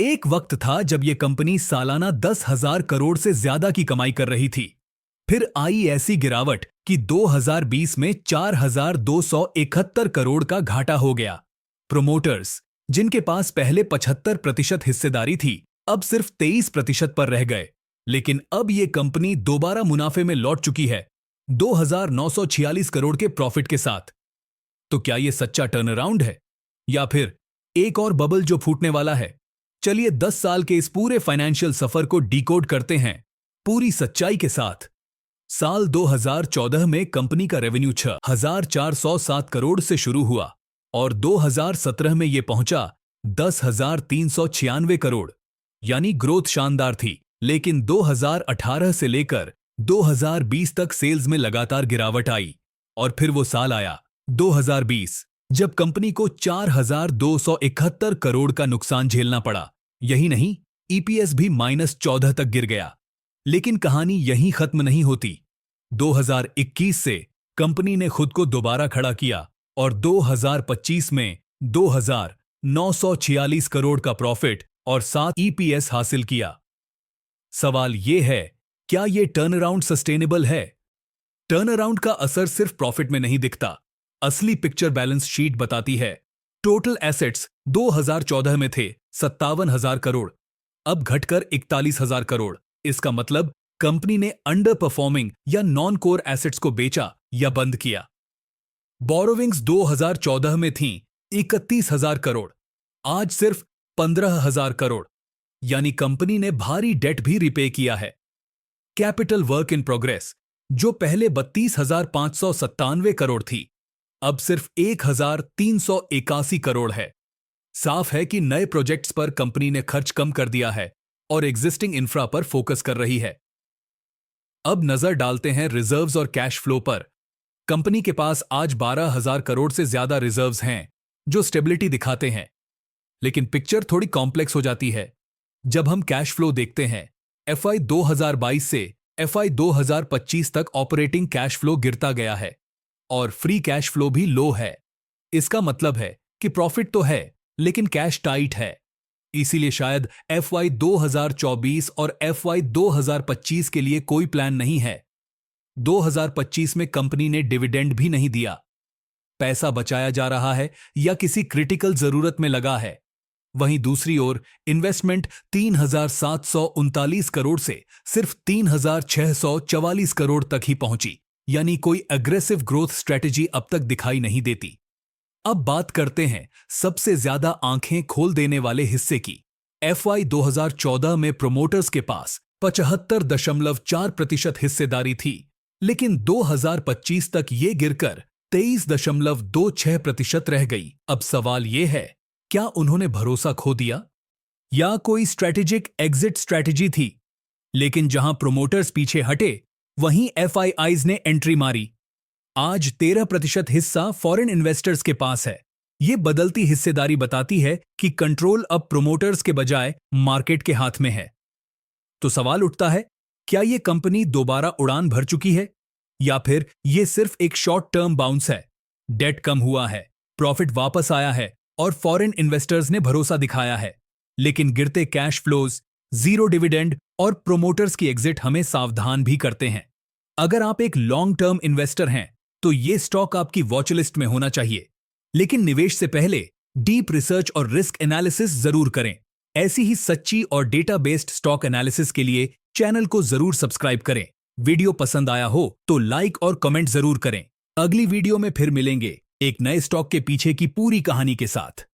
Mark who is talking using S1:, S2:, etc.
S1: एक वक्त था जब यह कंपनी सालाना 10,000 करोड़ से ज्यादा की कमाई कर रही थी। फिर आई ऐसी गिरावट कि 2020 में 4,271 करोड़ का घाटा हो गया। प्रोमोटर्स, जिनके पास पहले 75% हिस्सेदारी थी, अब सिर्फ 23% पर रह गए। लेकिन अब यह कंपनी दोबारा मुनाफे में लौट चुकी है, 2,946 करोड़ के प्रॉफिट के साथ। तो क्या यह सच्चा टर्नअराउंड है या फिर एक और बबल जो फूटने वाला है? चलिए 10 साल के इस पूरे फाइनेंशियल सफर को डिकोड करते हैं पूरी सच्चाई के साथ। साल 2014 में कंपनी का रेवेन्यू 6,407 करोड़ से शुरू हुआ और 2017 में यह पहुंचा 10,396 करोड़, यानी ग्रोथ शानदार थी। लेकिन 2018 से लेकर 2020 तक सेल्स में लगातार गिरावट आई और फिर वो साल आया 2020 जब कंपनी को 4,271 करोड़ का नुकसान झेलना पड़ा। यही नहीं, ईपीएस भी -14 तक गिर गया। लेकिन कहानी यहीं खत्म नहीं होती। 2021 से कंपनी ने खुद को दोबारा खड़ा किया और 2025 में 2,946 करोड़ का प्रॉफिट और 7 ईपीएस हासिल किया। सवाल यह है, क्या यह टर्नअराउंड सस्टेनेबल है? टर्नअराउंड का असर सिर्फ प्रॉफिट में नहीं दिखता। असली पिक्चर बैलेंस शीट बताती है टोटल एसेट्स 2014 में थे 57,000 करोड़, अब घटकर 41,000 करोड़। इसका मतलब कंपनी ने अंडर परफॉर्मिंग या नॉन कोर एसेट्स को बेचा या बंद किया। बोरोविंग्स 2014 में थीं 31,000 करोड़, आज सिर्फ 15,000 करोड़, यानी कंपनी ने भारी डेट भी रिपे किया है। कैपिटल वर्क इन प्रोग्रेस, जो पहले 32,597 करोड़ थी, अब सिर्फ 1,381 करोड़ है। साफ है कि नए प्रोजेक्ट्स पर कंपनी ने खर्च कम कर दिया है और एग्जिस्टिंग इंफ्रा पर फोकस कर रही है। अब नजर डालते हैं रिजर्व्स और कैश फ्लो पर। कंपनी के पास आज 12,000 करोड़ से ज्यादा रिजर्व्स हैं, जो स्टेबिलिटी दिखाते हैं। लेकिन पिक्चर थोड़ी कॉम्प्लेक्स हो जाती है जब हम कैश फ्लो देखते हैं। एफआई 2022 से एफआई 2025 तक ऑपरेटिंग कैश फ्लो गिरता गया है और फ्री कैश फ्लो भी लो है। इसका मतलब है कि प्रॉफिट तो है लेकिन कैश टाइट है। इसीलिए शायद एफवाई 2024 और एफवाई 2025 के लिए कोई प्लान नहीं है। 2025 में कंपनी ने डिविडेंड भी नहीं दिया। पैसा बचाया जा रहा है या किसी क्रिटिकल जरूरत में लगा है। वहीं दूसरी ओर इन्वेस्टमेंट 3,739 करोड़ से सिर्फ 3,644 करोड़ तक ही पहुंची, यानी कोई अग्रेसिव ग्रोथ स्ट्रेटेजी अब तक दिखाई नहीं देती। अब बात करते हैं सबसे ज्यादा आंखें खोल देने वाले हिस्से की। एफवाई 2014 में प्रोमोटर्स के पास 75.4% हिस्सेदारी थी, लेकिन 2025 तक ये गिरकर 23.26% रह गई। अब सवाल यह है, क्या उन्होंने भरोसा खो दिया या कोई स्ट्रैटेजिक एग्जिट स्ट्रैटेजी थी? लेकिन जहां प्रोमोटर्स पीछे हटे, वहीं एफआईआईज ने एंट्री मारी। आज 13% हिस्सा फॉरेन इन्वेस्टर्स के पास है। यह बदलती हिस्सेदारी बताती है कि कंट्रोल अब प्रोमोटर्स के बजाय मार्केट के हाथ में है। तो सवाल उठता है, क्या यह कंपनी दोबारा उड़ान भर चुकी है या फिर यह सिर्फ एक शॉर्ट टर्म बाउंस है? डेट कम हुआ है, प्रॉफिट वापस आया है और फॉरेन इन्वेस्टर्स ने भरोसा दिखाया है। लेकिन गिरते कैश फ्लोज, जीरो डिविडेंड और प्रोमोटर्स की एग्जिट हमें सावधान भी करते हैं। अगर आप एक लॉन्ग टर्म इन्वेस्टर हैं तो यह स्टॉक आपकी वॉच लिस्ट में होना चाहिए। लेकिन निवेश से पहले डीप रिसर्च और रिस्क एनालिसिस जरूर करें। ऐसी ही सच्ची और डेटा बेस्ड स्टॉक एनालिसिस के लिए चैनल को जरूर सब्सक्राइब करें। वीडियो पसंद आया हो तो लाइक और कमेंट जरूर करें। अगली वीडियो में फिर मिलेंगे एक नए स्टॉक के पीछे की पूरी कहानी के साथ।